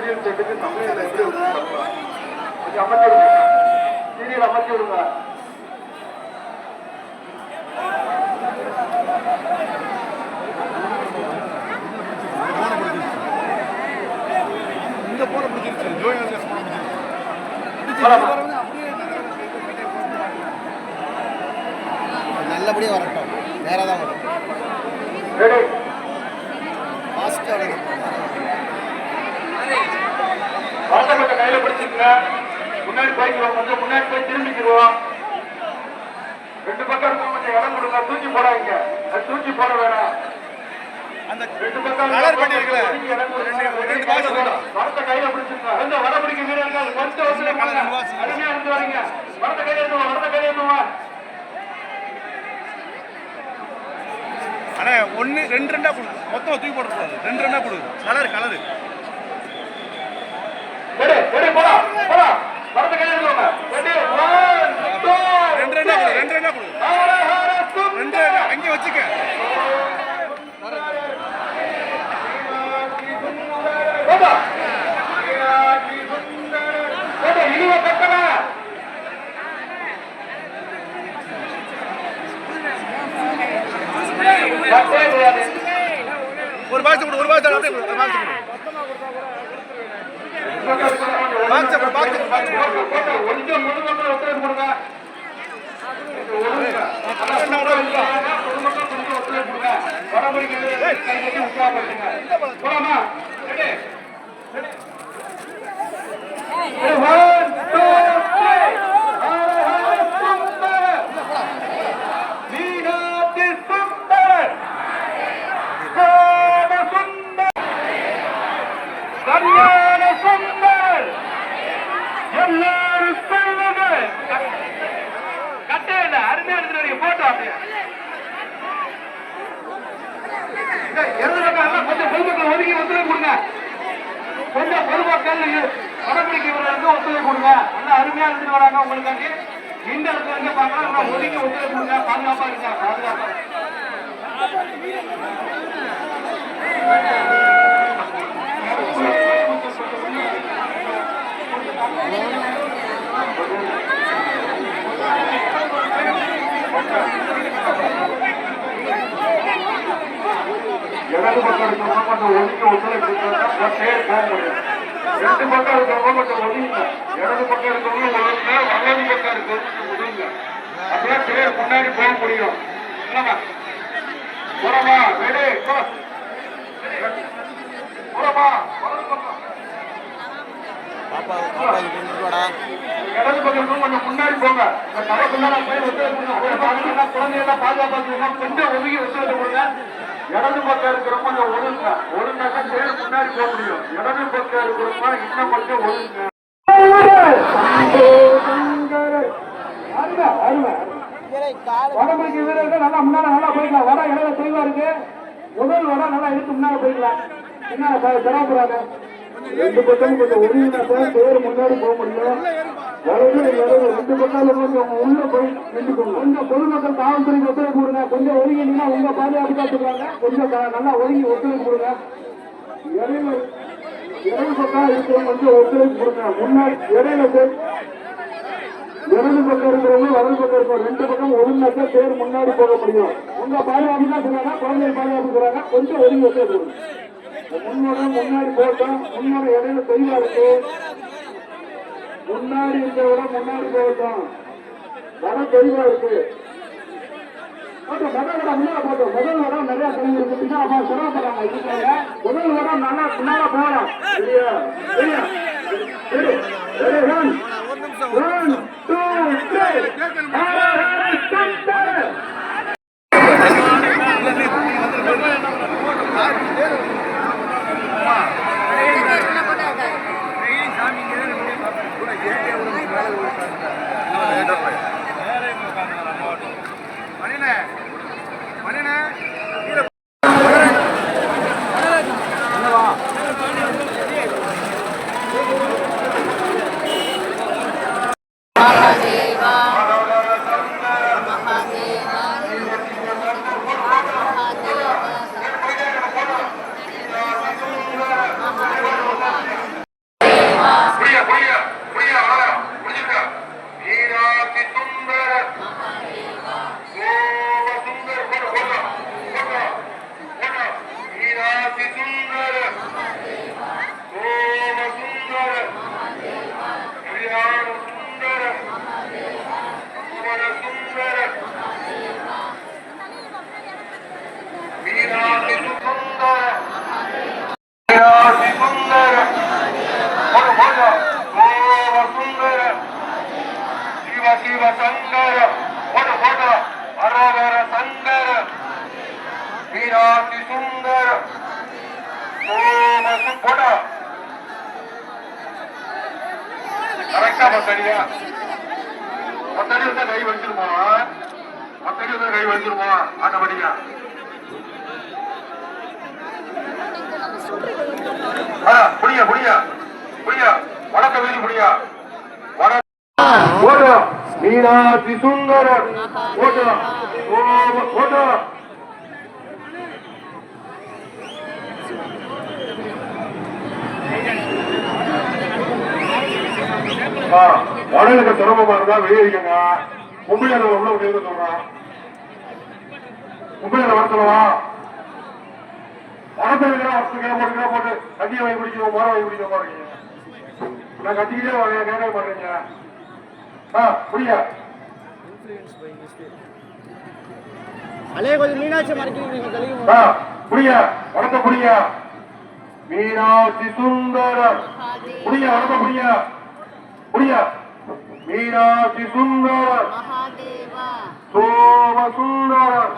Serial செட்டுக்கு தமிழில் எப்படி கொஞ்சம் அமர்த்தி விடுங்க. சீரியல் அமர்த்தி விடுங்க. இந்த போன பிடிச்சிருச்சு ஜோயா நல்லபடியாக வரட்டும். நேராக தான் வரும். வாசப்பட்ட கையில பிடிச்சிருங்க. முன்னாடி போய்க்குவோம், கொஞ்சம் முன்னாடி போய் திரும்பிக்குவோம். ரெண்டு பக்கம் கொஞ்சம் இடம் கொடுங்க. தூக்கி போடாதீங்க, தூக்கி போட வேணாம். அந்த ரெண்டு பக்கம் வரத்தை கையில பிடிச்சிருங்க. கொஞ்சம் வர பிடிக்க வீரர்கள் கொஞ்சம் அருமையா இருந்து வரீங்க. வரத்தை கையில இருந்துவா, வரத்தை கையில இருந்துவா. ஆனா ஒன்னு ரெண்டு ரெண்டா கொடு, மொத்தம் தூக்கி போடக்கூடாது. ரெண்டு ரெண்டா கொடு. கலர் கலரு ரெண்டு ரெண்டா கொடு. ரெண்டு ரெண்டா கொடு. ரெண்டு ரெண்டா அங்கே வச்சுக்க. ஒரு பாக்ஸ் கொடு. ஒரு பாக்ஸ் அப்படியே கொடு. பாக்ஸ் கொடு. பாக்ஸ் கொடு. பாக்ஸ் கொடு. ஒருங்க முழு மக்கள் ஒத்துழைப்பு கொடுங்க. கொஞ்சம் பொதுமக்கள் படப்பிடிக்க ஒத்துழைப்பு கொடுங்க. நல்லா அருமையா இருந்து வராங்க. உங்களுக்கு இந்த இடத்துல இருந்து பார்க்கலாம். ஒதுக்கி ஒத்துழைப்பு கொடுங்க. பாதுகாப்பா இருங்க. பாதுகாப்பா இடது பக்கம் இருக்கிறவங்க கொஞ்சம் ஒதுக்கி ஒத்துழைப்பு போக முடியும். ரெண்டு பக்கம் இருக்கிறவங்க கொஞ்சம் ஒதுங்க. இடது பக்கம் இருக்கிறவங்க ஒதுங்க, வலது பக்கம் இருக்கிறவங்க ஒதுங்க. அப்படியே பேர் முன்னாடி போக முடியும். இல்லமா போறமா ரெடி போறமா வலது பக்கம் இடது பக்கம் கொஞ்சம் முன்னாடி போங்க. குழந்தையெல்லாம் பாதுகாப்பாக கொஞ்சம் ஒதுங்கி ஒத்துழைப்பு கொடுங்க. இடது பக்கம் இருக்கிறவங்க கொஞ்சம் ஒழுங்க. ஒழுங்காக்க தேர் முன்னாடி போக முடியும். இடது பக்கம் இருக்கிறவங்க இன்னும் கொஞ்சம் ஒழுங்க. வடபிடிக்க வீரர்கள் நல்லா முன்னாடி நல்லா போய்க்கலாம். வட இடம் தெளிவா இருக்கு. முதல் வட நல்லா இழுத்து முன்னாடி போய்க்கலாம். என்ன சிரமப்படுறாங்க. ரெண்டு பக்கம் கொஞ்சம் ஒழுங்கினா தேர் முன்னாடி போக முடியும். ரெண்டு பக்கம் உள்ள போய் நின்றுக்கோங்க. கொஞ்சம் பொதுமக்கள் காவல்துறைக்கு ஒத்துழைப்பு கொடுங்க. கொஞ்சம் ஒதுங்கினீங்கன்னா உங்க பாதுகாப்பு காத்துக்கிறாங்க. கொஞ்சம் நல்லா ஒதுங்கி ஒத்துழைப்பு கொடுங்க. இடது பக்கம் இருக்கிறவங்க கொஞ்சம் ஒத்துழைப்பு கொடுங்க. முன்னாடி இடையில இடது பக்கம் இருக்கிறவங்க வலது பக்கம் இருக்கிறவங்க ரெண்டு பக்கம் ஒழுங்காக்க தேர் முன்னாடி போக முடியும். உங்க பாதுகாப்பு தான் சொல்றாங்க. குழந்தை பாதுகாப்பு சொல்றாங்க. கொஞ்சம் ஒதுங்கி ஒத்துழைப்பு கொடுங்க. முன்னோட முன்னாடி போட்டோம். முன்னோட இடையில தெளிவா இருக்கு. முன்னாடி இருக்கிறவங்க முன்னாடி போகட்டும். வர தெளிவா இருக்கு. முதல் வடம் முன்னால போட்டோம். முதல் வடம் நிறைய தெளிவு இருக்கு. சிரமப்படுறாங்க. இதுக்காக முதல் வடம் நல்லா முன்னால போகலாம். சரியா சரியா சரி 1 2 கரெக்டா மொத்தடியா மொத்தடி வந்து கை வச்சிருப்போம் மொத்தடி வந்து கை வச்சிருப்போம் ஆட்டோமேட்டிக்கா புரியா புரியா புரியா வடக்க வீதி புரியா ஓட்டு மீனாட்சி சுந்தரர் ஓட்டு ஓட்டு வடலுக்கு சிரமமா இருந்தா வெளியிருக்கங்க மும்பையில உள்ள உதவி சொல்றான் மும்பையில வர சொல்லவா வடத்துல போட்டு கட்டியை வாங்கி பிடிக்கணும் மரம் வாங்கி பிடிக்க போறீங்க நான் கட்டிக்கிட்டே வரேன் கேட்க மாட்டேங்க புரியா அலே கொஞ்சம் மீனாட்சி மறைக்கிறீங்க புரியா வடக்க புரியா மீனாட்சி சுந்தரர் புரியா வடக்க புரியா புரியா மீனாட்சி சுந்தரர் சோம சுந்தரர்